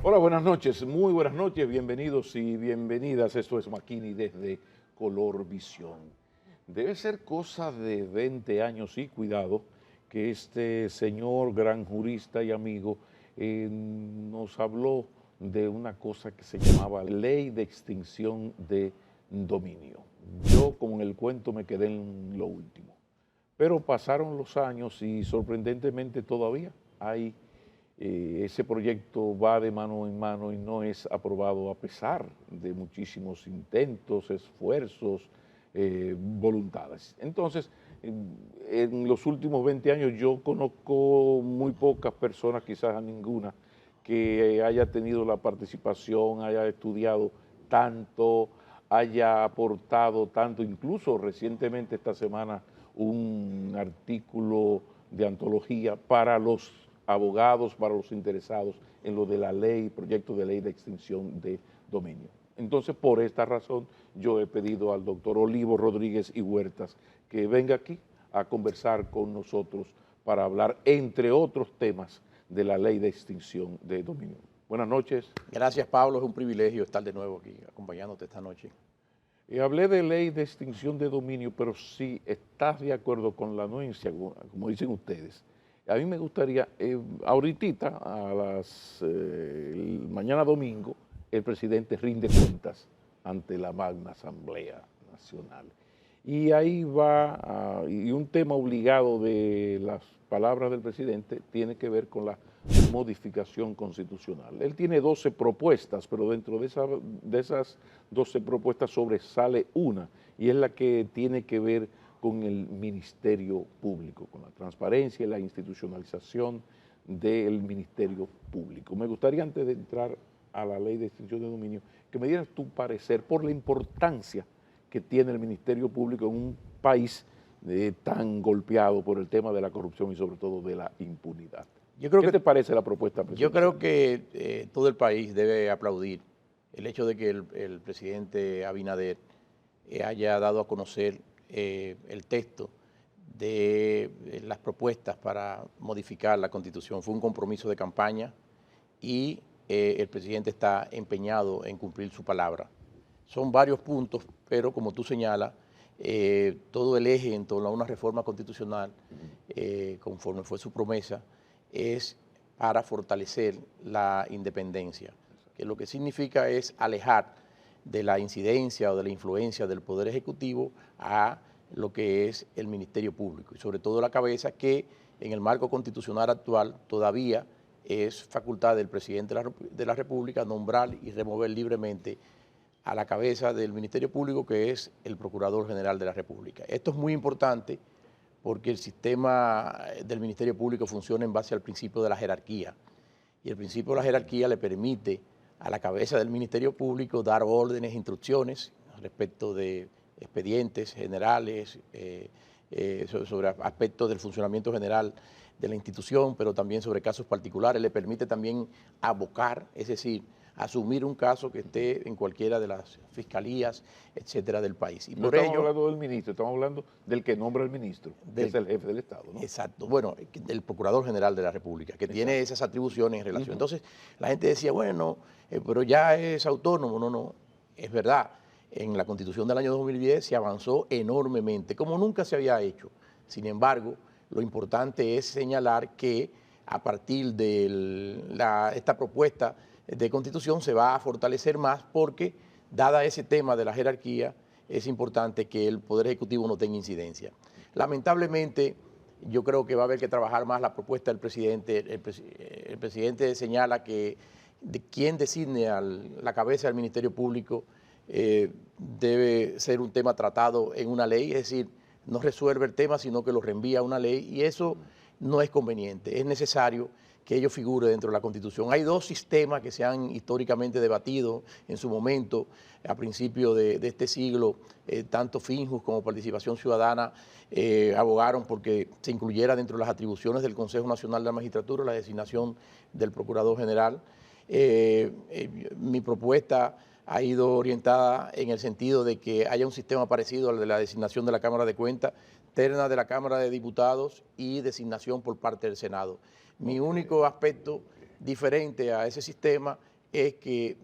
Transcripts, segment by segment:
Hola, buenas noches, muy buenas noches, bienvenidos y bienvenidas. Esto es Makini desde Color Visión. Debe ser cosa de 20 años, y cuidado, que este señor gran jurista y amigo nos habló de una cosa que se llamaba Ley de Extinción de Dominio. Yo, como en el cuento, me quedé en lo último. Pero pasaron los años y sorprendentemente todavía hay ese proyecto va de mano en mano y no es aprobado a pesar de muchísimos intentos, esfuerzos, voluntades. Entonces, en los últimos 20 años yo conozco muy pocas personas, quizás a ninguna, que haya tenido la participación, haya estudiado tanto, haya aportado tanto, incluso recientemente esta semana un artículo de antología para los abogados, para los interesados en lo de la ley, proyecto de ley de extinción de dominio. Entonces, por esta razón, yo he pedido al doctor Olivo Rodríguez y Huertas que venga aquí a conversar con nosotros para hablar, entre otros temas, de la ley de extinción de dominio. Buenas noches. Gracias, Pablo. Es un privilegio estar de nuevo aquí acompañándote esta noche. Hablé de ley de extinción de dominio, pero si estás de acuerdo con la anuencia, como dicen ustedes, a mí me gustaría, ahorita, mañana domingo, el presidente rinde cuentas ante la Magna Asamblea Nacional. Y ahí va, y un tema obligado de las palabras del presidente tiene que ver con la modificación constitucional. Él tiene 12 propuestas, pero dentro de esas 12 propuestas sobresale una, y es la que tiene que ver con el Ministerio Público, con la transparencia y la institucionalización del Ministerio Público. Me gustaría, antes de entrar a la ley de extinción de dominio, que me dieras tu parecer por la importancia que tiene el Ministerio Público en un país tan golpeado por el tema de la corrupción y sobre todo de la impunidad. ¿Qué te parece la propuesta presidencial? Yo creo que todo el país debe aplaudir el hecho de que el presidente Abinader haya dado a conocer el texto de las propuestas para modificar la Constitución. Fue un compromiso de campaña y el presidente está empeñado en cumplir su palabra. Son varios puntos, pero como tú señalas, todo el eje en torno a una reforma constitucional, conforme fue su promesa, es para fortalecer la independencia, que lo que significa es alejar de la incidencia o de la influencia del Poder Ejecutivo a lo que es el Ministerio Público, y sobre todo la cabeza, que en el marco constitucional actual todavía es facultad del presidente de la República nombrar y remover libremente a la cabeza del Ministerio Público, que es el Procurador General de la República. Esto es muy importante porque el sistema del Ministerio Público funciona en base al principio de la jerarquía, y el principio de la jerarquía le permite a la cabeza del Ministerio Público dar órdenes, instrucciones respecto de expedientes generales, sobre aspectos del funcionamiento general de la institución, pero también sobre casos particulares. Le permite también abocar, es decir, asumir un caso que esté en cualquiera de las fiscalías, etcétera, del país. Y no por estamos ello, hablando del ministro, estamos hablando del que nombra el ministro, que es el jefe del Estado, ¿no? Exacto, bueno, del Procurador General de la República, que tiene esas atribuciones en relación. Entonces, la gente decía, bueno, pero ya es autónomo. No, es verdad. En la Constitución del año 2010 se avanzó enormemente, como nunca se había hecho. Sin embargo, lo importante es señalar que a partir de esta propuesta de Constitución se va a fortalecer más, porque, dada ese tema de la jerarquía, es importante que el Poder Ejecutivo no tenga incidencia. Lamentablemente, yo creo que va a haber que trabajar más la propuesta del presidente. El presidente señala que quien designe a la cabeza del Ministerio Público debe ser un tema tratado en una ley, es decir, no resuelve el tema, sino que lo reenvía a una ley, y eso no es conveniente. Es necesario que ello figure dentro de la Constitución. Hay dos sistemas que se han históricamente debatido en su momento, a principios de este siglo. Tanto Finjus como Participación Ciudadana abogaron porque se incluyera dentro de las atribuciones del Consejo Nacional de la Magistratura la designación del Procurador General. Mi propuesta ha ido orientada en el sentido de que haya un sistema parecido al de la designación de la Cámara de Cuentas, terna de la Cámara de Diputados y designación por parte del Senado. Mi único aspecto diferente a ese sistema es que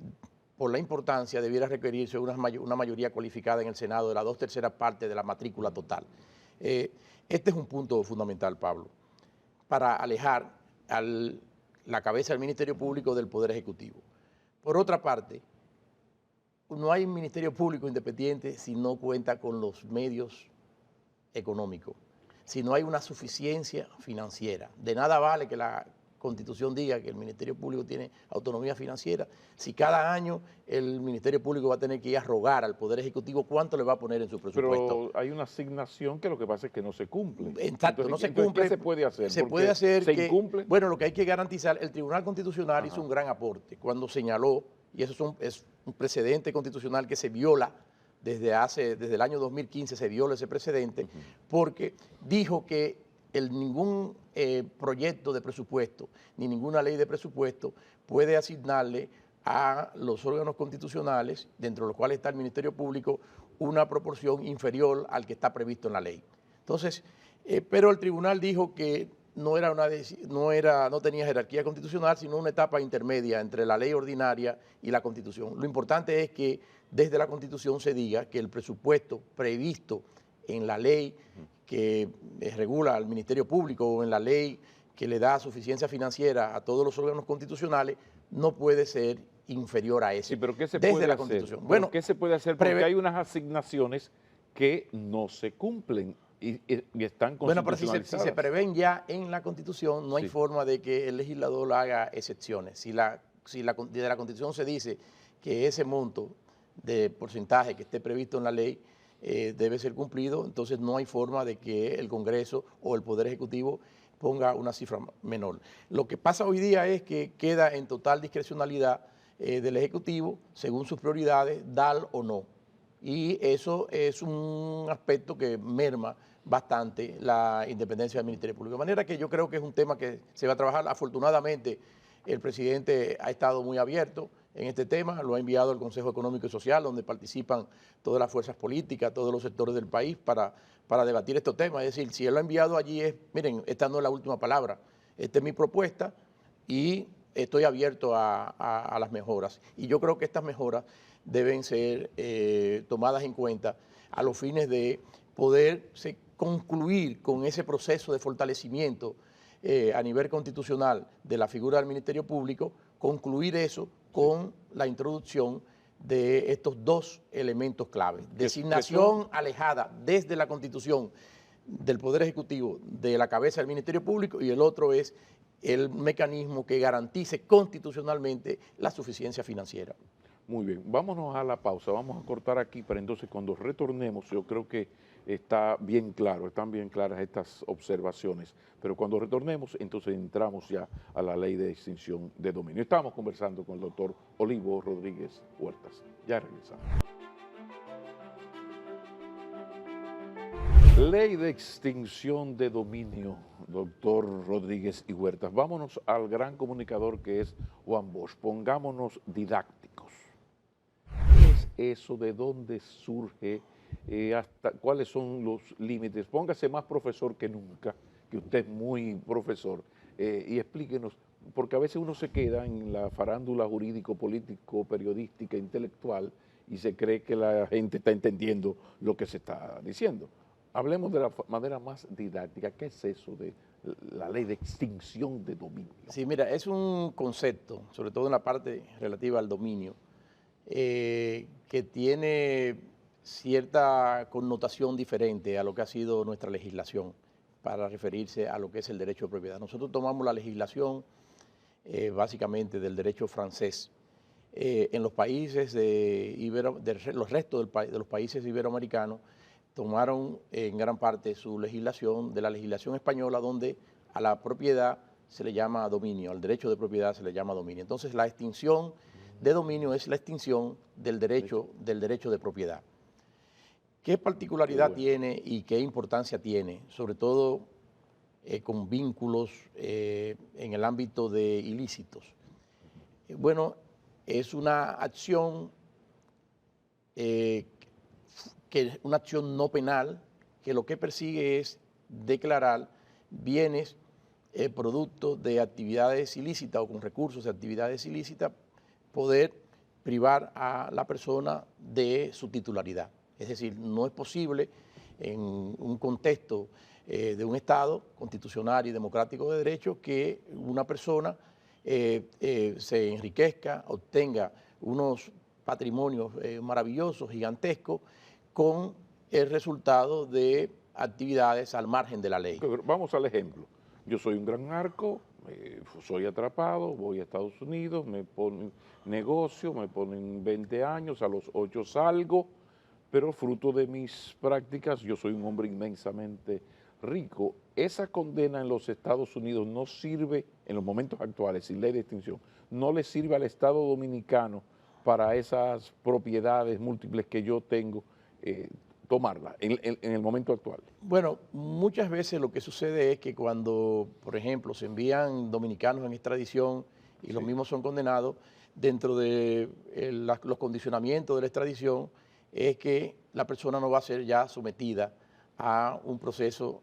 por la importancia debiera requerirse una mayoría cualificada en el Senado de las 2/3 partes de la matrícula total. Este es un punto fundamental, Pablo, para alejar la cabeza del Ministerio Público del Poder Ejecutivo. Por otra parte, no hay Ministerio Público independiente si no cuenta con los medios económicos, si no hay una suficiencia financiera. De nada vale que la Constitución diga que el Ministerio Público tiene autonomía financiera si cada año el Ministerio Público va a tener que ir a rogar al Poder Ejecutivo cuánto le va a poner en su presupuesto. Pero hay una asignación que lo que pasa es que no se cumple. Exacto, Entonces, no se cumple. ¿qué se puede hacer? Se puede hacer ¿se que, incumple? bueno, lo que hay que garantizar, el Tribunal Constitucional hizo un gran aporte cuando señaló, y eso es un precedente constitucional que se viola desde el año 2015 se viola ese precedente, porque dijo que ningún proyecto de presupuesto ni ninguna ley de presupuesto puede asignarle a los órganos constitucionales, dentro de los cuales está el Ministerio Público, una proporción inferior al que está previsto en la ley. Entonces, pero el tribunal dijo que no tenía jerarquía constitucional, sino una etapa intermedia entre la ley ordinaria y la Constitución. Lo importante es que desde la Constitución se diga que el presupuesto previsto en la ley que regula al Ministerio Público o en la ley que le da suficiencia financiera a todos los órganos constitucionales no puede ser inferior a ese. Sí, pero ¿qué se desde puede la hacer? Constitución. Bueno, ¿qué se puede hacer? Porque hay unas asignaciones que no se cumplen y están constitucionalizadas. Bueno, pero si se prevén ya en la Constitución, no hay Sí. forma de que el legislador haga excepciones. Si desde la Constitución se dice que ese monto de porcentaje que esté previsto en la ley debe ser cumplido, entonces no hay forma de que el Congreso o el Poder Ejecutivo ponga una cifra menor. Lo que pasa hoy día es que queda en total discrecionalidad del Ejecutivo, según sus prioridades, dar o no. Y eso es un aspecto que merma bastante la independencia del Ministerio Público. De manera que yo creo que es un tema que se va a trabajar. Afortunadamente, el presidente ha estado muy abierto en este tema, lo ha enviado al Consejo Económico y Social, donde participan todas las fuerzas políticas, todos los sectores del país para debatir estos temas. Es decir, si él lo ha enviado allí miren, esta no es la última palabra, esta es mi propuesta y estoy abierto a las mejoras. Y yo creo que estas mejoras deben ser tomadas en cuenta a los fines de poder concluir con ese proceso de fortalecimiento a nivel constitucional de la figura del Ministerio Público, concluir eso con la introducción de estos dos elementos clave. Designación alejada desde la Constitución del Poder Ejecutivo de la cabeza del Ministerio Público, y el otro es el mecanismo que garantice constitucionalmente la suficiencia financiera. Muy bien, vámonos a la pausa, vamos a cortar aquí, para entonces cuando retornemos, yo creo que están bien claras estas observaciones, pero cuando retornemos, entonces entramos ya a la ley de extinción de dominio. Estamos conversando con el doctor Olivo Rodríguez Huertas. Ya regresamos. Ley de extinción de dominio, doctor Rodríguez y Huertas. Vámonos al gran comunicador que es Juan Bosch. Pongámonos didácticos. ¿Qué es eso? ¿De dónde surge? ¿Cuáles son los límites? Póngase más profesor que nunca, que usted es muy profesor, y explíquenos, porque a veces uno se queda en la farándula jurídico, político, periodística, intelectual, y se cree que la gente está entendiendo lo que se está diciendo. Hablemos de la manera más didáctica. ¿Qué es eso de la ley de extinción de dominio? Sí, mira, es un concepto, sobre todo en la parte relativa al dominio, que tiene cierta connotación diferente a lo que ha sido nuestra legislación para referirse a lo que es el derecho de propiedad. Nosotros tomamos la legislación básicamente del derecho francés. En los países los restos de los países iberoamericanos tomaron en gran parte su legislación de la legislación española, donde a la propiedad se le llama dominio, al derecho de propiedad se le llama dominio. Entonces la extinción de dominio es la extinción del derecho de propiedad. ¿Qué particularidad tiene y qué importancia tiene? Sobre todo con vínculos en el ámbito de ilícitos. Bueno, es una acción una acción no penal que lo que persigue es declarar bienes producto de actividades ilícitas o con recursos de actividades ilícitas poder privar a la persona de su titularidad. Es decir, no es posible en un contexto de un Estado constitucional y democrático de derecho que una persona se enriquezca, obtenga unos patrimonios maravillosos, gigantescos, con el resultado de actividades al margen de la ley. Vamos al ejemplo. Yo soy un gran narco, soy atrapado, voy a Estados Unidos, me ponen negocio, me ponen 20 años, a los 8 salgo, pero fruto de mis prácticas yo soy un hombre inmensamente rico. Esa condena en los Estados Unidos no sirve, en los momentos actuales, sin ley de extinción, no le sirve al Estado dominicano para esas propiedades múltiples que yo tengo, tomarla en el momento actual. Bueno, muchas veces lo que sucede es que cuando, por ejemplo, se envían dominicanos en extradición y los mismos son condenados, dentro de los condicionamientos de la extradición es que la persona no va a ser ya sometida a un proceso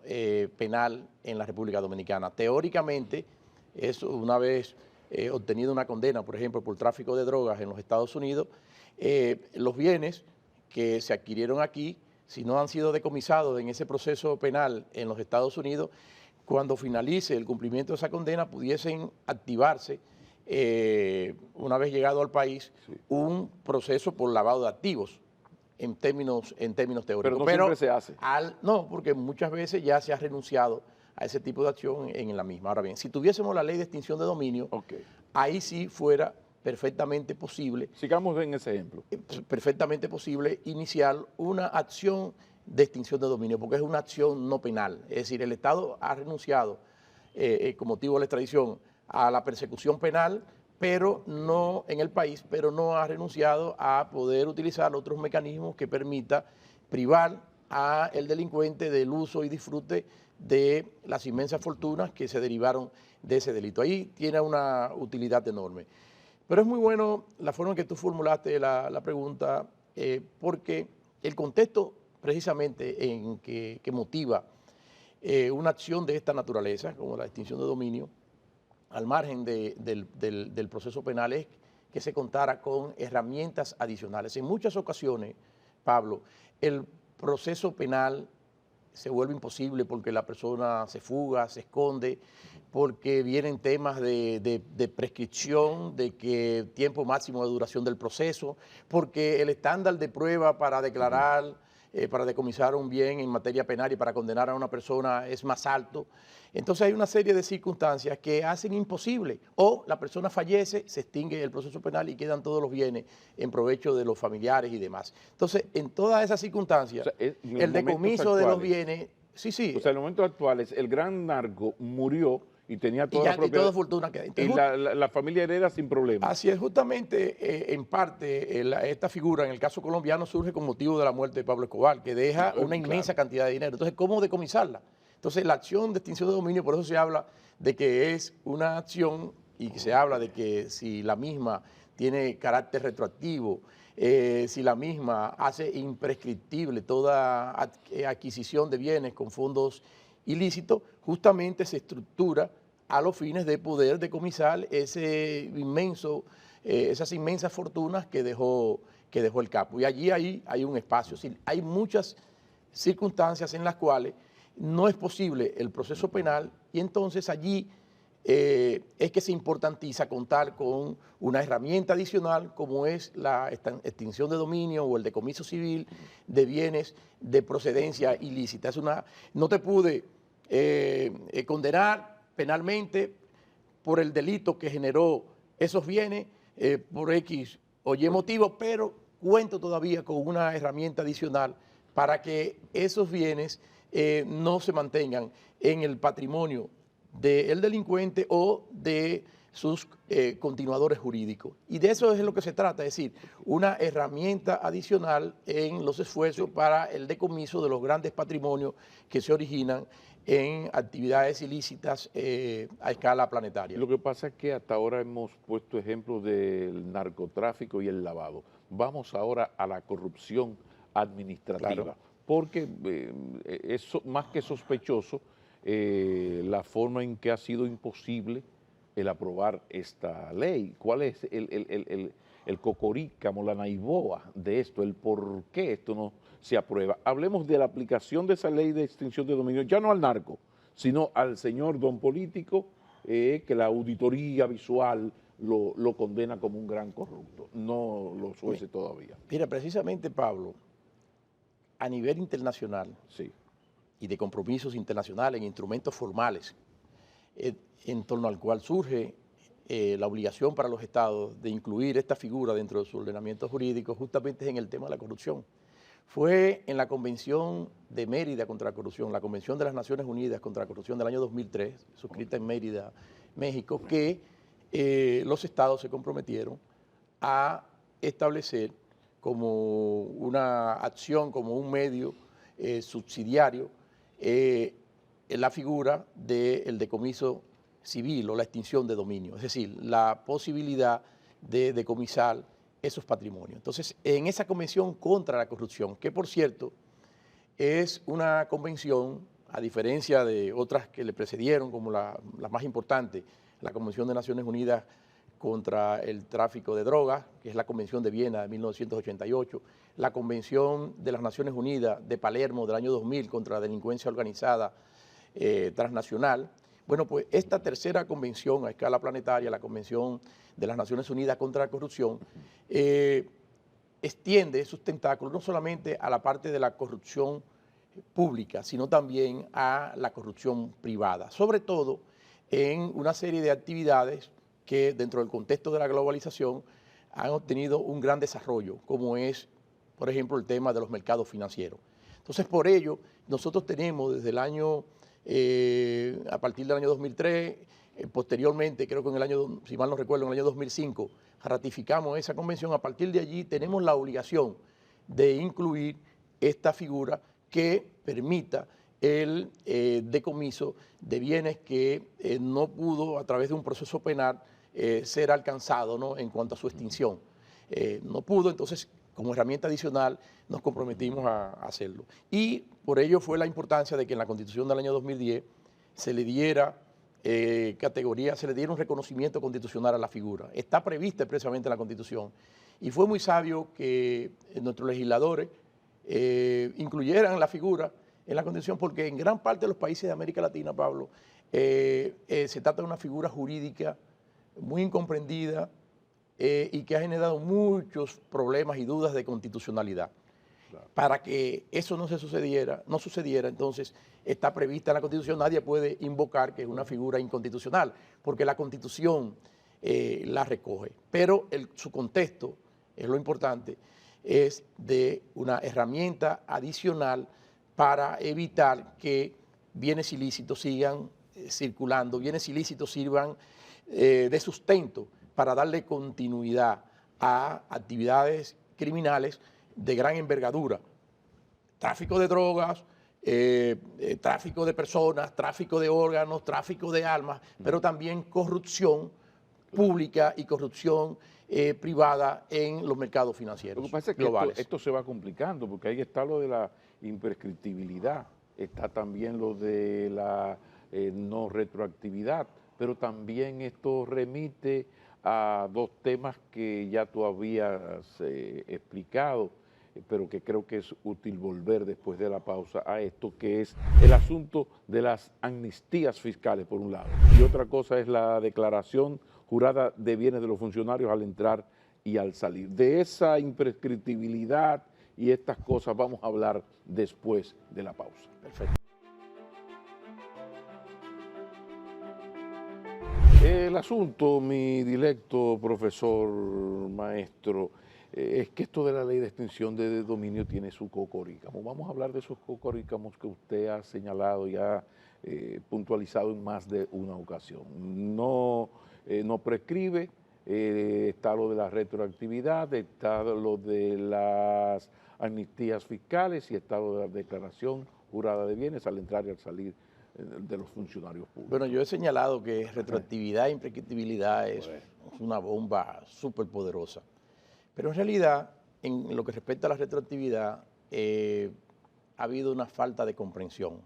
penal en la República Dominicana. Teóricamente, eso una vez obtenido una condena, por ejemplo, por tráfico de drogas en los Estados Unidos, los bienes que se adquirieron aquí, si no han sido decomisados en ese proceso penal en los Estados Unidos, cuando finalice el cumplimiento de esa condena pudiesen activarse, una vez llegado al país, un proceso por lavado de activos en términos teóricos. Pero no siempre se hace. No, porque muchas veces ya se ha renunciado a ese tipo de acción en la misma. Ahora bien, si tuviésemos la ley de extinción de dominio, ahí sí fuera perfectamente posible. Sigamos en ese ejemplo. Perfectamente posible iniciar una acción de extinción de dominio, porque es una acción no penal. Es decir, el Estado ha renunciado, con motivo de la extradición, a la persecución penal, pero no en el país, pero no ha renunciado a poder utilizar otros mecanismos que permita privar al delincuente del uso y disfrute de las inmensas fortunas que se derivaron de ese delito. Ahí tiene una utilidad enorme. Pero es muy bueno la forma en que tú formulaste la pregunta, porque el contexto precisamente en que motiva una acción de esta naturaleza, como la extinción de dominio, al margen del proceso penal, es que se contara con herramientas adicionales. En muchas ocasiones, Pablo, el proceso penal se vuelve imposible porque la persona se fuga, se esconde, porque vienen temas de prescripción, de que tiempo máximo de duración del proceso, porque el estándar de prueba para declarar, para decomisar un bien en materia penal y para condenar a una persona es más alto. Entonces hay una serie de circunstancias que hacen imposible, o la persona fallece, se extingue el proceso penal y quedan todos los bienes en provecho de los familiares y demás. Entonces, en todas esas circunstancias, el decomiso de los bienes... Sí. O sea, en los momentos actuales, el gran narco murió y tenía toda la propiedad. Y toda fortuna que... Entonces, y la familia hereda sin problema. Así es, justamente, en parte, esta figura, en el caso colombiano, surge con motivo de la muerte de Pablo Escobar, que deja una inmensa cantidad de dinero. Entonces, ¿cómo decomisarla? Entonces, la acción de extinción de dominio, por eso se habla de que es una acción y se habla de que si la misma tiene carácter retroactivo, si la misma hace imprescriptible toda adquisición de bienes con fondos ilícitos, justamente se estructura a los fines de poder decomisar esas inmensas fortunas que dejó el capo. Y allí hay un espacio. Hay muchas circunstancias en las cuales no es posible el proceso penal y entonces allí es que se importantiza contar con una herramienta adicional como es la extinción de dominio o el decomiso civil de bienes de procedencia ilícita. No te pude condenar penalmente por el delito que generó esos bienes por X o Y motivo, pero cuento todavía con una herramienta adicional para que esos bienes no se mantengan en el patrimonio del delincuente o de sus continuadores jurídicos. Y de eso es lo que se trata, es decir, una herramienta adicional en los esfuerzos para el decomiso de los grandes patrimonios que se originan en actividades ilícitas a escala planetaria. Lo que pasa es que hasta ahora hemos puesto ejemplos del narcotráfico y el lavado. Vamos ahora a la corrupción administrativa, claro, porque es más que sospechoso la forma en que ha sido imposible el aprobar esta ley? ¿Cuál es el cocorícamo, la naiboa de esto, el por qué esto no se aprueba? Hablemos de la aplicación de esa ley de extinción de dominio, ya no al narco, sino al señor don político, que la auditoría visual lo condena como un gran corrupto, no los jueces todavía. Mira, precisamente, Pablo, a nivel internacional Sí. y de compromisos internacionales, en instrumentos formales, en torno al cual surge la obligación para los estados de incluir esta figura dentro de su ordenamiento jurídico, justamente es en el tema de la corrupción. Fue en la Convención de Mérida contra la Corrupción, la Convención de las Naciones Unidas contra la Corrupción del año 2003, suscrita en Mérida, México, que los estados se comprometieron a establecer como una acción, como un medio subsidiario, la figura del decomiso civil o la extinción de dominio, es decir, la posibilidad de decomisar esos patrimonios. Entonces, en esa convención contra la corrupción, que por cierto es una convención, a diferencia de otras que le precedieron, como la más importante, la Convención de Naciones Unidas contra el tráfico de drogas, que es la Convención de Viena de 1988, la Convención de las Naciones Unidas de Palermo del año 2000 contra la delincuencia organizada transnacional. Bueno, pues esta tercera convención a escala planetaria, la Convención de las Naciones Unidas contra la Corrupción, extiende sus tentáculos no solamente a la parte de la corrupción pública, sino también a la corrupción privada, sobre todo en una serie de actividades que dentro del contexto de la globalización han obtenido un gran desarrollo, como es, por ejemplo, el tema de los mercados financieros. Entonces, por ello, nosotros tenemos desde el año, a partir del año 2003, posteriormente, creo que en el año, si mal no recuerdo, en el año 2005, ratificamos esa convención. A partir de allí tenemos la obligación de incluir esta figura que permita el decomiso de bienes que no pudo, a través de un proceso penal, ser alcanzado, ¿no?, en cuanto a su extinción. No pudo, entonces, como herramienta adicional, nos comprometimos a hacerlo. Y por ello fue la importancia de que en la Constitución del año 2010 se le diera categoría, se le diera un reconocimiento constitucional a la figura. Está prevista expresamente en la Constitución. Y fue muy sabio que nuestros legisladores incluyeran la figura en la Constitución, porque en gran parte de los países de América Latina, Pablo, se trata de una figura jurídica muy incomprendida y que ha generado muchos problemas y dudas de constitucionalidad. Claro. Para que eso no sucediera, entonces está prevista en la Constitución, nadie puede invocar que es una figura inconstitucional, porque la Constitución la recoge. Pero su contexto, es lo importante, es de una herramienta adicional para evitar que bienes ilícitos sigan circulando, bienes ilícitos sirvan de sustento para darle continuidad a actividades criminales de gran envergadura. Tráfico de drogas, tráfico de personas, tráfico de órganos, tráfico de armas, pero también corrupción pública y corrupción privada en los mercados financieros. Lo que pasa es que globales. Esto se va complicando, porque ahí está lo de la imprescriptibilidad, está también lo de la no retroactividad, pero también esto remite a dos temas que ya tú habías explicado, pero que creo que es útil volver después de la pausa a esto, que es el asunto de las amnistías fiscales, por un lado, y otra cosa es la declaración jurada de bienes de los funcionarios al entrar y al salir. De esa imprescriptibilidad y estas cosas vamos a hablar después de la pausa. Perfecto. El asunto, mi directo profesor, maestro, es que esto de la ley de extinción de dominio tiene su cocorícamo. Vamos a hablar de esos cocorícamos que usted ha señalado y ha puntualizado en más de una ocasión. No prescribe, está lo de la retroactividad, está lo de las amnistías fiscales y está lo de la declaración jurada de bienes al entrar y al salir de los funcionarios públicos. Bueno, yo he señalado que retroactividad e imprescriptibilidad es una bomba súper poderosa. Pero en realidad, en lo que respecta a la retroactividad, ha habido una falta de comprensión.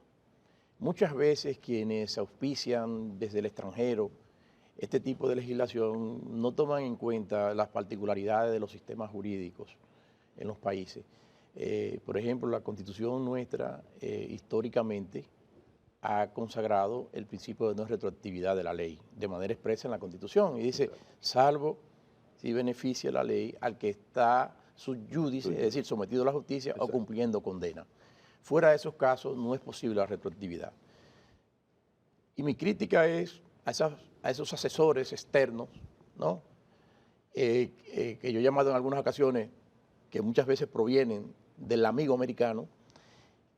Muchas veces quienes auspician desde el extranjero este tipo de legislación no toman en cuenta las particularidades de los sistemas jurídicos en los países. Por ejemplo, la Constitución nuestra históricamente ha consagrado el principio de no retroactividad de la ley de manera expresa en la Constitución y dice, salvo si beneficia la ley al que está sub judice, es decir, sometido a la justicia o cumpliendo condena. Fuera de esos casos no es posible la retroactividad. Y mi crítica es a esos asesores externos, ¿no? Que yo he llamado en algunas ocasiones, que muchas veces provienen del amigo americano,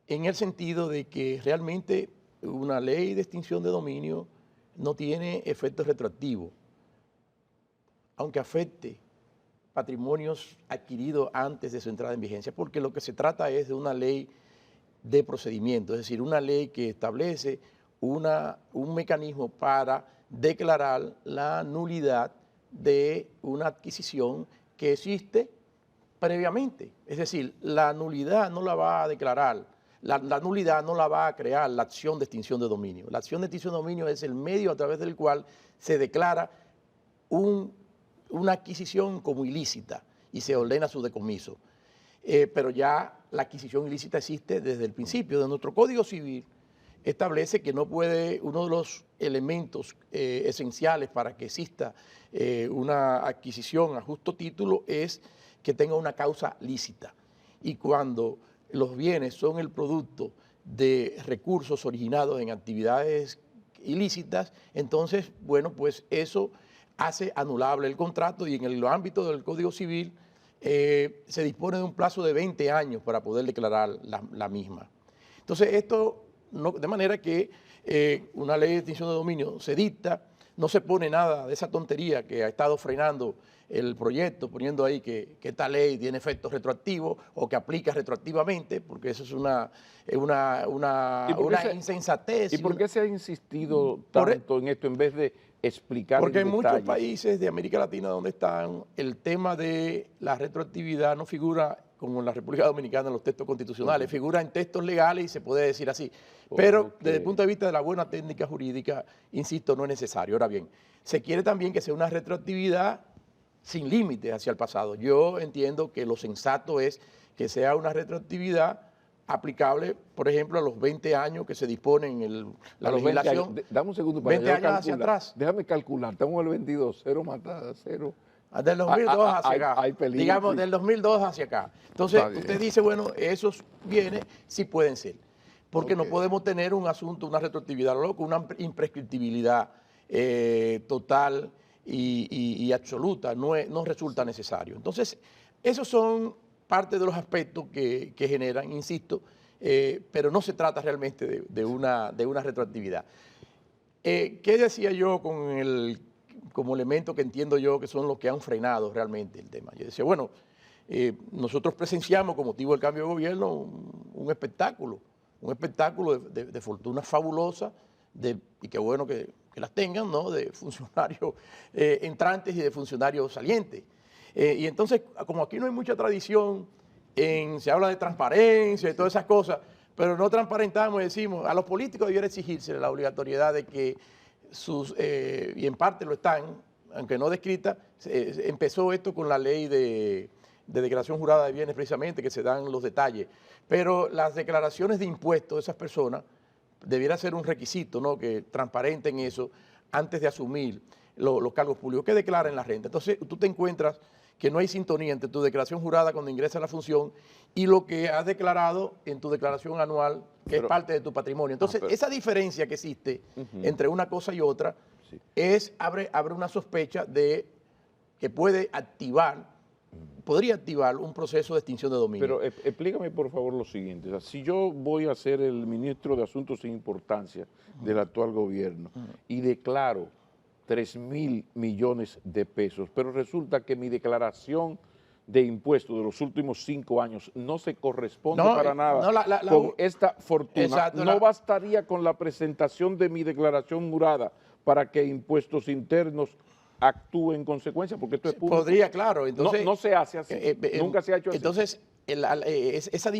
en el sentido de que realmente una ley de extinción de dominio no tiene efecto retroactivo, aunque afecte patrimonios adquiridos antes de su entrada en vigencia, porque lo que se trata es de una ley de procedimiento, es decir, una ley que establece un mecanismo para declarar la nulidad de una adquisición que existe previamente. Es decir, la nulidad no la va a declarar, la nulidad no la va a crear la acción de extinción de dominio. La acción de extinción de dominio es el medio a través del cual se declara una adquisición como ilícita y se ordena su decomiso. Pero ya la adquisición ilícita existe desde el principio. De nuestro Código Civil establece que no puede, uno de los elementos esenciales para que exista una adquisición a justo título es que tenga una causa lícita. Y cuando los bienes son el producto de recursos originados en actividades ilícitas, entonces, bueno, pues eso hace anulable el contrato y en el ámbito del Código Civil se dispone de un plazo de 20 años para poder declarar la misma. Entonces, esto, de manera que una ley de extinción de dominio se dicta, no se pone nada de esa tontería que ha estado frenando el proyecto, poniendo ahí que esta ley tiene efectos retroactivos o que aplica retroactivamente, porque eso es una insensatez. ¿Y por qué se ha insistido tanto en esto en vez de explicar Porque en en detalles? muchos países de América Latina donde están, el tema de la retroactividad no figura como en la República Dominicana en los textos constitucionales, figura en textos legales y se puede decir así. Pero desde el punto de vista de la buena técnica jurídica, insisto, no es necesario. Ahora bien, se quiere también que sea una retroactividad sin límites hacia el pasado. Yo entiendo que lo sensato es que sea una retroactividad aplicable, por ejemplo, a los 20 años que se dispone en la legislación. Dame un segundo para 20 años hacia atrás. Déjame calcular, estamos en el 22, cero matada, cero. Del 2002 hacia acá. Hay peligro, digamos, sí. del 2002 hacia acá. Entonces, usted dice, bueno, esos bienes sí pueden ser. Porque no podemos tener un asunto, una retroactividad loco, una imprescriptibilidad total y absoluta. No resulta necesario. Entonces, esos son parte de los aspectos que generan, insisto, pero no se trata realmente de una retroactividad. ¿Qué decía yo como elemento que entiendo yo que son los que han frenado realmente el tema? Yo decía, bueno, nosotros presenciamos con motivo del cambio de gobierno un espectáculo de fortuna fabulosa, y qué bueno que las tengan, ¿no?, de funcionarios entrantes y de funcionarios salientes. Y entonces, como aquí no hay mucha tradición, se habla de transparencia y todas esas cosas, pero no transparentamos y decimos, a los políticos debiera exigirse la obligatoriedad de que y en parte lo están, aunque no descrita, empezó esto con la ley de declaración jurada de bienes precisamente, que se dan los detalles, pero las declaraciones de impuestos de esas personas debiera ser un requisito, ¿no?, que transparenten eso antes de asumir los cargos públicos, que declaren la renta. Entonces tú te encuentras que no hay sintonía entre tu declaración jurada cuando ingresas a la función y lo que has declarado en tu declaración anual, que es parte de tu patrimonio. Entonces, esa diferencia que existe entre una cosa y otra abre una sospecha de que podría activar un proceso de extinción de dominio. Pero explícame por favor lo siguiente, o sea, si yo voy a ser el ministro de Asuntos sin Importancia del actual gobierno y declaro 3.000 millones de pesos, pero resulta que mi declaración de impuestos de los últimos 5 años no se corresponde para nada con esta fortuna. Exacto, ¿no bastaría con la presentación de mi declaración jurada para que Impuestos Internos actúe en consecuencia? Porque esto es público. Podría, claro. Entonces, no se hace así, nunca se ha hecho así. Entonces, esa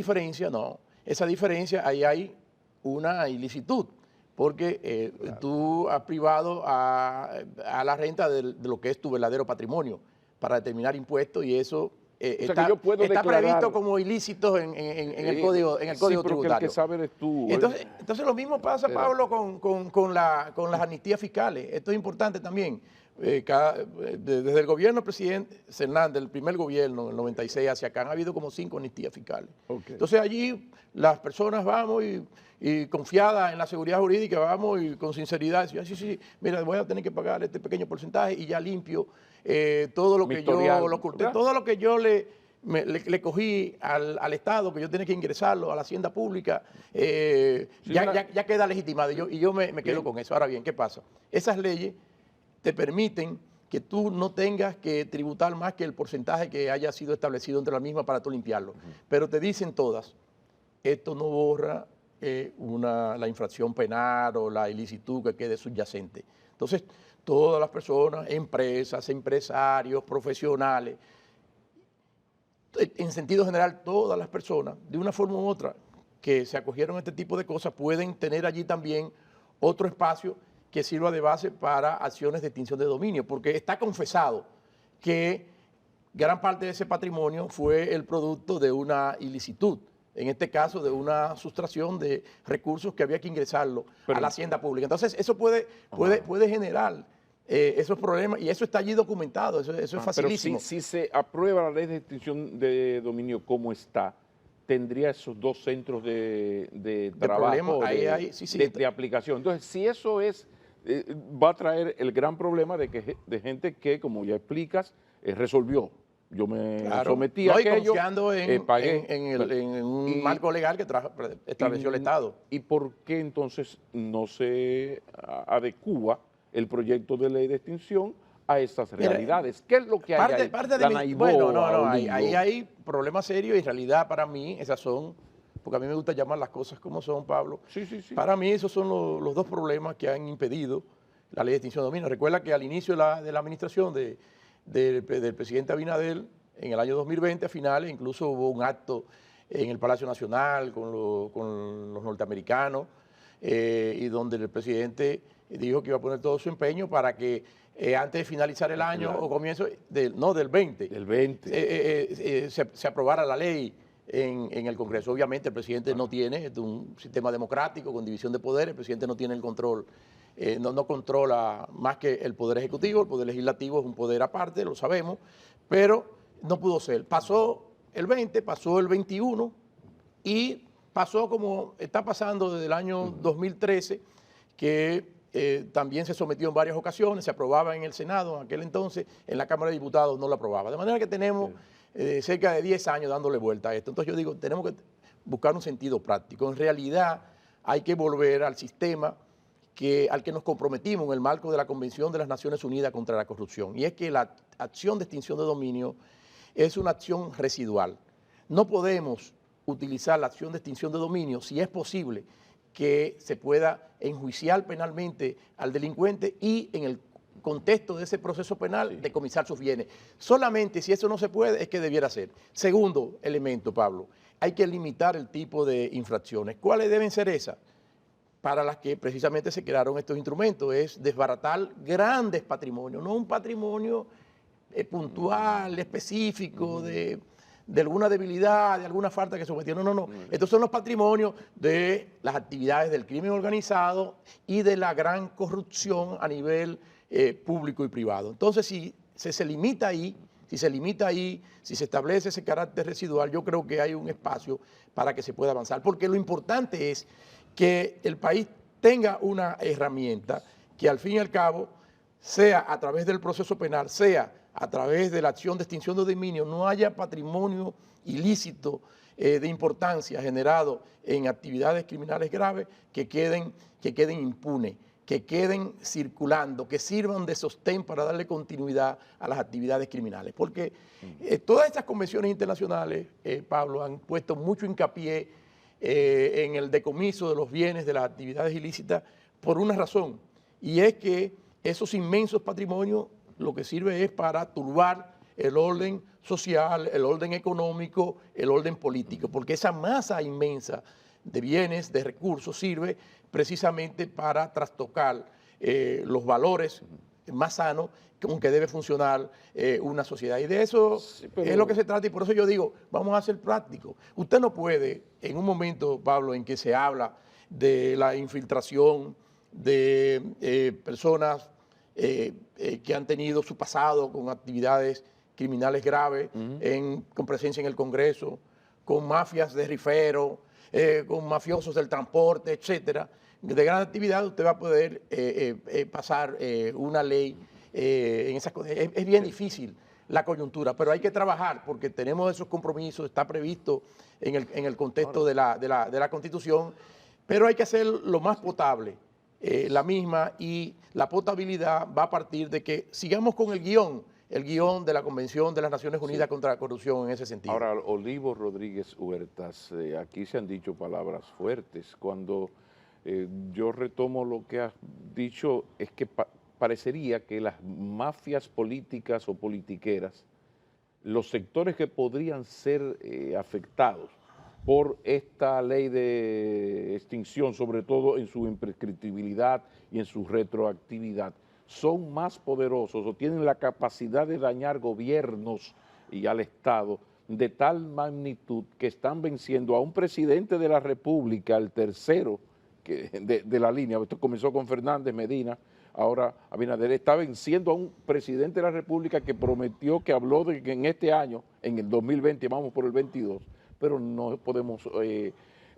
diferencia, ahí hay una ilicitud, porque Claro. tú has privado a la renta de lo que es tu verdadero patrimonio para determinar impuestos y eso O sea que yo puedo está declarar. previsto como ilícito en el código, Sí, código pero que el que tributario. sabe eres tú. Entonces lo mismo pasa, Espérate. Pablo, con las amnistías fiscales. Esto es importante también. Desde el gobierno del presidente Hernández, el primer gobierno, el 96 hacia acá, han habido como 5 amnistías fiscales. Ok. Entonces allí las personas vamos y confiadas en la seguridad jurídica, vamos y con sinceridad, decimos, sí, mira, voy a tener que pagar este pequeño porcentaje y ya limpio todo lo Mi que historial, yo lo oculté, ¿verdad? todo lo que yo le cogí al Estado, que yo tenía que ingresarlo a la hacienda pública, Sí, ya queda legitimado y yo me quedo Bien. con eso. Ahora bien, ¿qué pasa? Esas leyes te permiten que tú no tengas que tributar más que el porcentaje que haya sido establecido entre la misma para tú limpiarlo. Pero te dicen todas, esto no borra la infracción penal o la ilicitud que quede subyacente. Entonces, todas las personas, empresas, empresarios, profesionales, en sentido general, todas las personas, de una forma u otra, que se acogieron a este tipo de cosas, pueden tener allí también otro espacio que sirva de base para acciones de extinción de dominio, porque está confesado que gran parte de ese patrimonio fue el producto de una ilicitud, en este caso de una sustracción de recursos que había que ingresarlo a la hacienda pública. Entonces, eso puede generar esos problemas y eso está allí documentado, eso es facilísimo. Pero si se aprueba la ley de extinción de dominio como está, tendría esos 2 centros de trabajo, de aplicación. Entonces, si eso es, va a traer el gran problema de gente que, como ya explicas, resolvió. Yo me sometí a aquello, confiando pagué. en un marco legal que estableció el Estado. ¿Y por qué entonces no se adecúa el proyecto de ley de extinción a estas realidades? ¿Qué es lo que hay ahí? Ahí hay problemas serios y en realidad para mí esas son, porque a mí me gusta llamar las cosas como son, Pablo. Sí. Para mí esos son los 2 problemas que han impedido la ley de extinción de dominio. Recuerda que al inicio de la administración del presidente Abinader, en el año 2020, a finales, incluso hubo un acto en el Palacio Nacional con los norteamericanos, y donde el presidente dijo que iba a poner todo su empeño para que antes de finalizar el año o comienzo del 20, se aprobara la ley en el Congreso. Obviamente el presidente no tiene un sistema democrático con división de poderes, el presidente no tiene el control, no controla más que el Poder Ejecutivo, el Poder Legislativo es un poder aparte, lo sabemos, pero no pudo ser. Pasó el 20, pasó el 21 y pasó como está pasando desde el año 2013, que también se sometió en varias ocasiones, se aprobaba en el Senado en aquel entonces, en la Cámara de Diputados no la aprobaba. De manera que tenemos cerca de 10 años dándole vuelta a esto. Entonces yo digo, tenemos que buscar un sentido práctico. En realidad hay que volver al sistema al que nos comprometimos en el marco de la Convención de las Naciones Unidas contra la Corrupción. Y es que la acción de extinción de dominio es una acción residual. No podemos utilizar la acción de extinción de dominio si es posible que se pueda enjuiciar penalmente al delincuente y en el contexto de ese proceso penal decomisar sus bienes. Solamente si eso no se puede es que debiera ser. Segundo elemento, Pablo, hay que limitar el tipo de infracciones. ¿Cuáles deben ser esas? Para las que precisamente se crearon estos instrumentos, es desbaratar grandes patrimonios, no un patrimonio puntual, específico, de alguna debilidad, de alguna falta que se cometió. No. Estos son los patrimonios de las actividades del crimen organizado y de la gran corrupción a nivel público y privado. Entonces, si se limita ahí, si se establece ese carácter residual, yo creo que hay un espacio para que se pueda avanzar. Porque lo importante es que el país tenga una herramienta que al fin y al cabo, sea a través del proceso penal, sea a través de la acción de extinción de dominio, no haya patrimonio ilícito de importancia generado en actividades criminales graves que queden impunes, que queden circulando, que sirvan de sostén para darle continuidad a las actividades criminales. Porque todas estas convenciones internacionales, Pablo, han puesto mucho hincapié en el decomiso de los bienes de las actividades ilícitas por una razón, y es que esos inmensos patrimonios lo que sirve es para turbar el orden social, el orden económico, el orden político, porque esa masa inmensa de bienes, de recursos, sirve precisamente para trastocar los valores más sanos con que debe funcionar una sociedad. Y de eso Sí, es lo que se trata, y por eso yo digo, vamos a ser prácticos. Usted no puede, en un momento, Pablo, en que se habla de la infiltración de personas que han tenido su pasado con actividades criminales graves, con presencia en el Congreso, con mafias de rifero, con mafiosos del transporte, etcétera, de gran actividad, usted va a poder pasar una ley en esas cosas. Es bien difícil la coyuntura, pero hay que trabajar porque tenemos esos compromisos, está previsto en el contexto de la Constitución, pero hay que hacer lo más potable la misma, y la potabilidad va a partir de que sigamos con el guión de la Convención de las Naciones Unidas contra la Corrupción en ese sentido. Ahora, Olivo Rodríguez Huertas, aquí se han dicho palabras fuertes. Cuando yo retomo lo que has dicho, es que parecería que las mafias políticas o politiqueras, los sectores que podrían ser afectados por esta ley de extinción, sobre todo en su imprescriptibilidad y en su retroactividad, son más poderosos o tienen la capacidad de dañar gobiernos y al Estado de tal magnitud que están venciendo a un presidente de la República, el tercero de la línea. Esto comenzó con Fernández, Medina, ahora Abinader está venciendo a un presidente de la República que prometió, que habló de que en este año, en el 2020, vamos por el 22, pero no podemos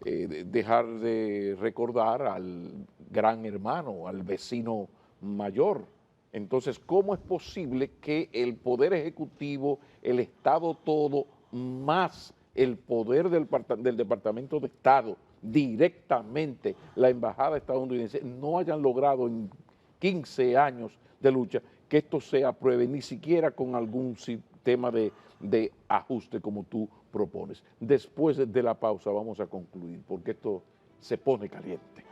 dejar de recordar al gran hermano, al vecino mayor. Entonces, ¿cómo es posible que el Poder Ejecutivo, el Estado todo, más el poder del Departamento de Estado, directamente la Embajada estadounidense, no hayan logrado en 15 años de lucha que esto se apruebe, ni siquiera con algún sistema de ajuste como tú propones? Después de la pausa vamos a concluir, porque esto se pone caliente.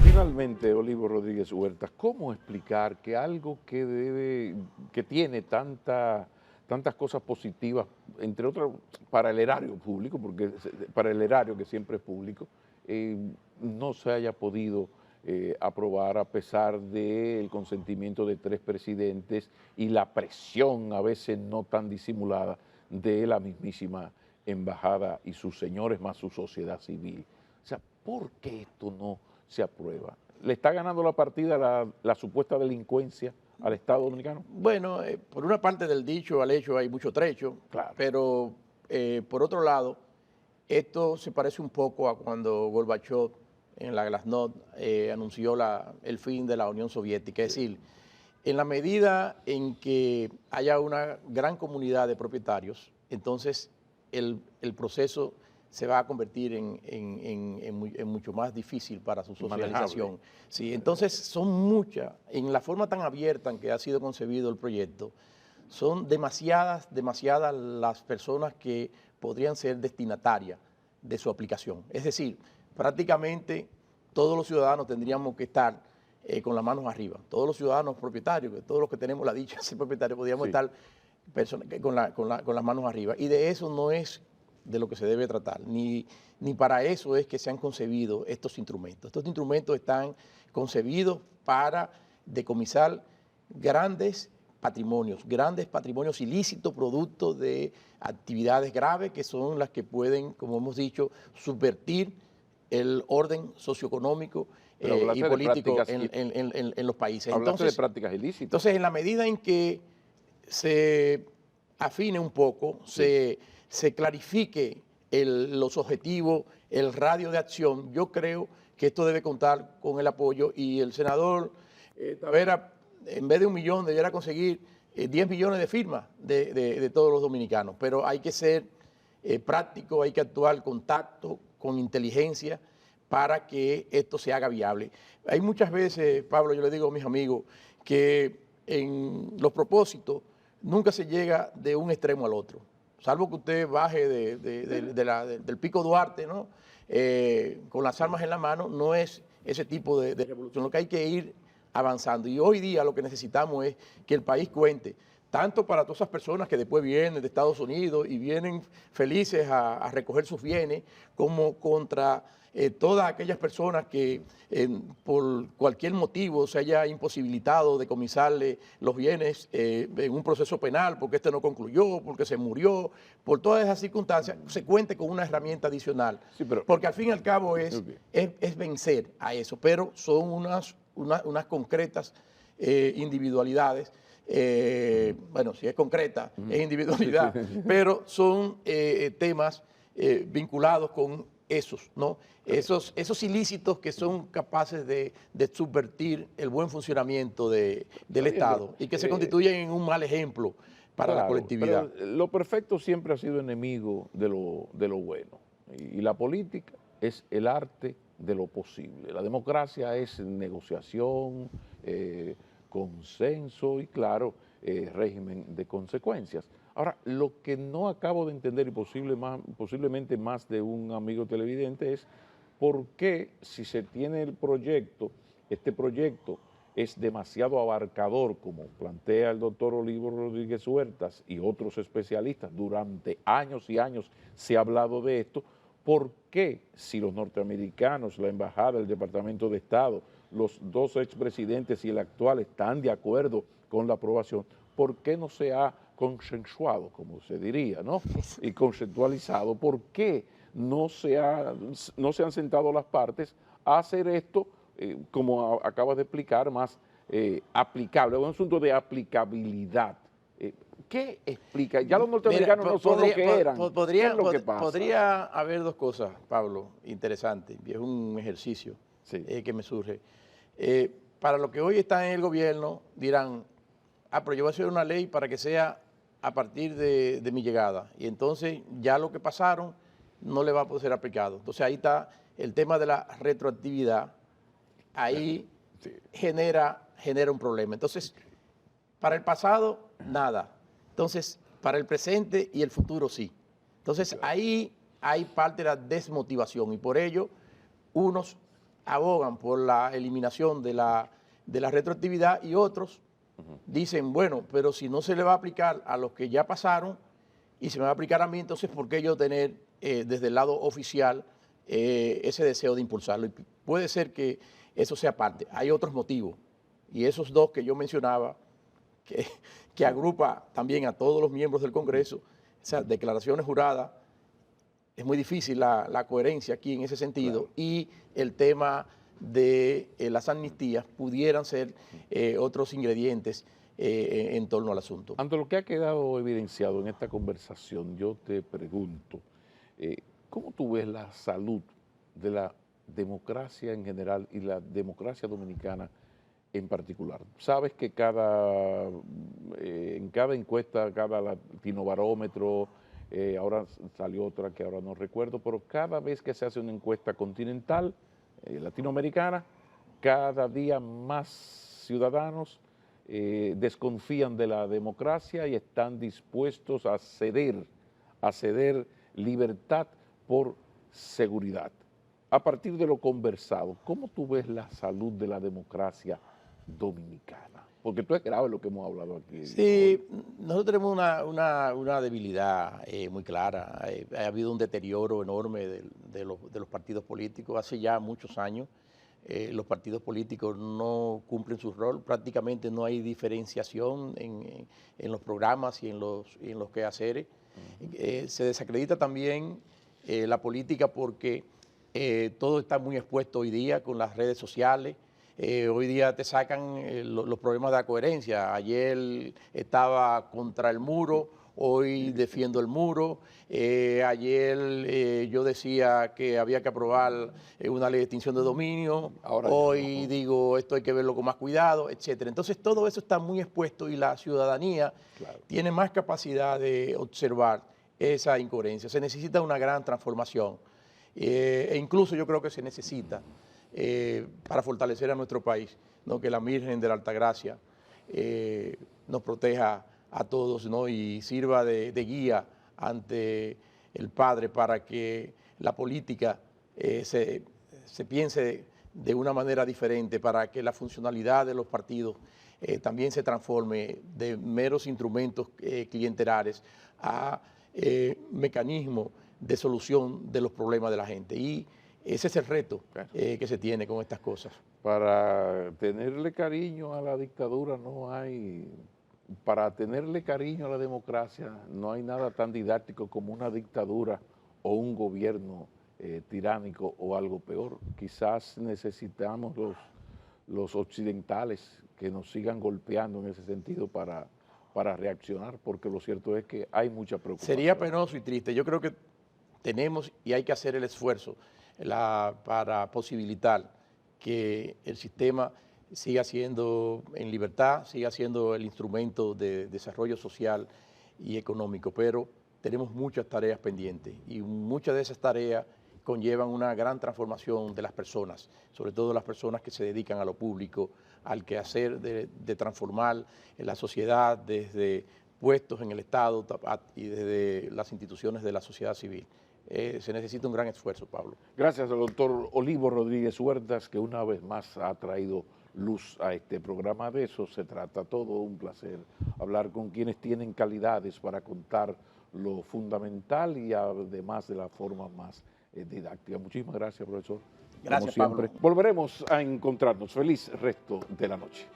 Finalmente, Olivo Rodríguez Huertas, ¿cómo explicar que algo que tiene tantas cosas positivas, entre otras para el erario público, porque para el erario que siempre es público, no se haya podido aprobar a pesar del consentimiento de 3 presidentes y la presión a veces no tan disimulada de la mismísima embajada y sus señores más su sociedad civil? O sea, ¿por qué esto no se aprueba? ¿Le está ganando la partida la supuesta delincuencia al Estado Dominicano? Bueno, por una parte del dicho al hecho hay mucho trecho, Claro. pero por otro lado, esto se parece un poco a cuando Gorbachev en la Glasnost anunció el fin de la Unión Soviética. Es decir, en la medida en que haya una gran comunidad de propietarios, entonces el proceso se va a convertir en mucho más difícil para su socialización. Sí, entonces son muchas, en la forma tan abierta en que ha sido concebido el proyecto, son demasiadas las personas que podrían ser destinatarias de su aplicación. Es decir, prácticamente todos los ciudadanos tendríamos que estar con las manos arriba. Todos los ciudadanos propietarios, todos los que tenemos la dicha de ser propietarios, podríamos estar con las manos arriba. Y de eso no es de lo que se debe tratar, ni para eso es que se han concebido estos instrumentos. Estos instrumentos están concebidos para decomisar grandes patrimonios ilícitos, producto de actividades graves que son las que pueden, como hemos dicho, subvertir el orden socioeconómico y político en los países. Hablaste de prácticas ilícitas. Entonces, en la medida en que se afine un poco, se clarifique los objetivos, el radio de acción, yo creo que esto debe contar con el apoyo, y el senador Tavera, en vez de 1 millón, debiera conseguir 10 millones de firmas de todos los dominicanos. Pero hay que ser práctico, hay que actuar con tacto, con inteligencia, para que esto se haga viable. Hay muchas veces, Pablo, yo le digo a mis amigos, que en los propósitos nunca se llega de un extremo al otro, salvo que usted baje del Pico Duarte, ¿no? Con las armas en la mano. No es ese tipo de revolución. Lo que hay que ir avanzando. Y hoy día lo que necesitamos es que el país cuente tanto para todas esas personas que después vienen de Estados Unidos y vienen felices a recoger sus bienes, como contra todas aquellas personas que por cualquier motivo se haya imposibilitado decomisarle los bienes en un proceso penal, porque este no concluyó, porque se murió, por todas esas circunstancias, se cuente con una herramienta adicional. Sí, pero, porque al fin y al cabo es vencer a eso, pero son unas concretas individualidades. Bueno, si es concreta, es individualidad, pero son temas vinculados con esos, ¿no? Esos ilícitos que son capaces de subvertir el buen funcionamiento del Estado y que se constituyen en un mal ejemplo para la colectividad. Pero lo perfecto siempre ha sido enemigo de lo bueno. Y la política es el arte de lo posible. La democracia es negociación, consenso y, claro, régimen de consecuencias. Ahora, lo que no acabo de entender y posiblemente más de un amigo televidente es por qué, si se tiene el proyecto, este proyecto es demasiado abarcador, como plantea el doctor Olivo Rodríguez Huertas y otros especialistas, durante años y años se ha hablado de esto, ¿por qué si los norteamericanos, la embajada, el Departamento de Estado, los dos expresidentes y el actual están de acuerdo con la aprobación, por qué no se ha consensuado, como se diría, ¿no? Y conceptualizado? ¿Por qué no se han sentado las partes a hacer esto, como acabas de explicar, más aplicable? Es un asunto de aplicabilidad. ¿Qué explica? Ya los norteamericanos no son lo que eran. ¿Qué es lo que pasa? Podría haber dos cosas, Pablo, interesantes, y es un ejercicio que me surge. Para los que hoy están en el gobierno dirán, pero yo voy a hacer una ley para que sea a partir de mi llegada, y entonces ya lo que pasaron no le va a poder ser aplicado. Entonces ahí está el tema de la retroactividad, ahí genera un problema. Entonces, para el pasado, nada. Entonces, para el presente y el futuro, sí. Entonces, ahí hay parte de la desmotivación y por ello unos abogan por la eliminación de la retroactividad y otros dicen, bueno, pero si no se le va a aplicar a los que ya pasaron y se me va a aplicar a mí, entonces ¿por qué yo tener desde el lado oficial ese deseo de impulsarlo? Y puede ser que eso sea parte. Hay otros motivos y esos dos que yo mencionaba, que agrupa también a todos los miembros del Congreso, esas declaraciones juradas, es muy difícil la coherencia aquí en ese sentido, y el tema de las amnistías pudieran ser otros ingredientes en torno al asunto. Ante lo que ha quedado evidenciado en esta conversación, yo te pregunto, ¿cómo tú ves la salud de la democracia en general y la democracia dominicana en particular? Sabes que en cada encuesta, cada latinobarómetro, ahora salió otra que ahora no recuerdo, pero cada vez que se hace una encuesta continental, latinoamericana, cada día más ciudadanos desconfían de la democracia y están dispuestos a ceder libertad por seguridad. A partir de lo conversado, ¿cómo tú ves la salud de la democracia dominicana? Porque esto es grave lo que hemos hablado aquí. Sí, nosotros tenemos una debilidad muy clara. Ha habido un deterioro enorme de los partidos políticos hace ya muchos años. Los partidos políticos no cumplen su rol, prácticamente no hay diferenciación en los programas y en los quehaceres. Se desacredita también la política porque todo está muy expuesto hoy día con las redes sociales. Hoy día te sacan los problemas de la coherencia. Ayer estaba contra el muro, hoy defiendo el muro. Ayer yo decía que había que aprobar una ley de extinción de dominio. Hoy digo esto hay que verlo con más cuidado, etcétera. Entonces todo eso está muy expuesto y la ciudadanía tiene más capacidad de observar esa incoherencia. Se necesita una gran transformación e incluso yo creo que se necesita para fortalecer a nuestro país, ¿no? Que la Virgen de la Altagracia nos proteja a todos, ¿no? Y sirva de guía ante el Padre para que la política se piense de una manera diferente para que la funcionalidad de los partidos también se transforme de meros instrumentos clientelares a mecanismos de solución de los problemas de la gente. Y ese es el reto que se tiene con estas cosas. Para tenerle cariño a la dictadura no hay, para tenerle cariño a la democracia no hay nada tan didáctico como una dictadura o un gobierno tiránico o algo peor. Quizás necesitamos los occidentales que nos sigan golpeando en ese sentido para reaccionar, porque lo cierto es que hay mucha preocupación. Sería penoso y triste. Yo creo que tenemos y hay que hacer el esfuerzo para posibilitar que el sistema siga siendo en libertad, siga siendo el instrumento de desarrollo social y económico, pero tenemos muchas tareas pendientes y muchas de esas tareas conllevan una gran transformación de las personas, sobre todo las personas que se dedican a lo público, al quehacer de transformar la sociedad desde puestos en el Estado y desde las instituciones de la sociedad civil. Se necesita un gran esfuerzo, Pablo. Gracias al doctor Olivo Rodríguez Huertas, que una vez más ha traído luz a este programa. De eso se trata, todo un placer hablar con quienes tienen calidades para contar lo fundamental y además de la forma más didáctica. Muchísimas gracias, profesor. Gracias, como siempre. Pablo. Volveremos a encontrarnos. Feliz resto de la noche.